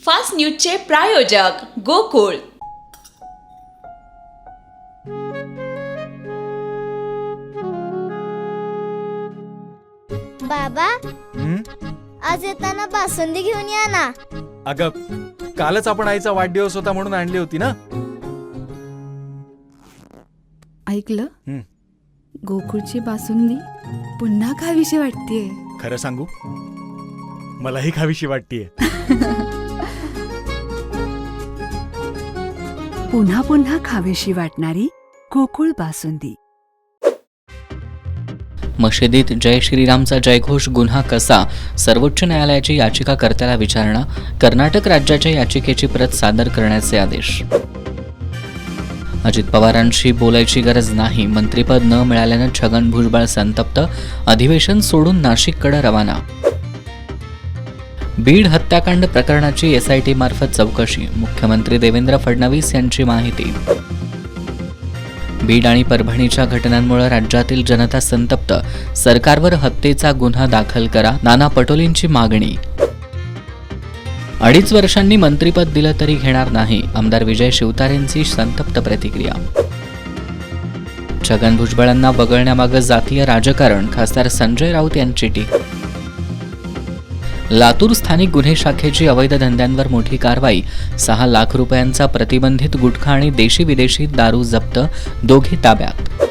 Fast न्यूजचे प्रायोजक गोकुळ. बाबा, आज येताना बासुंदी घेऊन या ना. अगं, कालच आपण आईचा वाढदिवस होता म्हणून आणली होती ना. ऐकलं, गोकुळची बासुंदी पुन्हा खावीशी वाटतेय. खरं सांगू, मलाही खावीशी वाटतेय. पुन्हा पुन्हा खावीशी वाटणारी गोकुळ बासुंदी. मशिदीत जय श्रीरामचा जयघोष गुन्हा कसा? सर्वोच्च न्यायालयाची याचिकाकर्त्याला विचारणा. कर्नाटक राज्याच्या याचिकेची प्रत सादर करण्याचे आदेश. अजित पवारांशी बोलायची गरज नाही. मंत्रिपद न मिळाल्यानं छगन भुजबळ संतप्त. अधिवेशन सोडून नाशिककडे रवाना. बीड हत्याकांड प्रकरणाची SIT मार्फत चौकशी. मुख्यमंत्री देवेंद्र फडणवीस यांची माहिती. बीड आणि परभणीच्या घटनांमुळे राज्यातील जनता संतप्त. सरकारवर हत्येचा गुन्हा दाखल करा. नाना पटोलेंची मागणी. 2.5 वर्षांनी मंत्रिपद दिलं तरी घेणार नाही. आमदार विजय शिवतारेंची संतप्त प्रतिक्रिया. छगन भुजबळांना वगळण्यामागे जातीय राजकारण. खासदार संजय राऊत यांची टीका. लातूर स्थानिक गुन्हे शाखेची अवैध धंद्यांवर मोठी कारवाई. 6 लाख रुपयांचा प्रतिबंधित गुटखा आणि देशी विदेशी दारू जप्त. दोघे ताब्यात.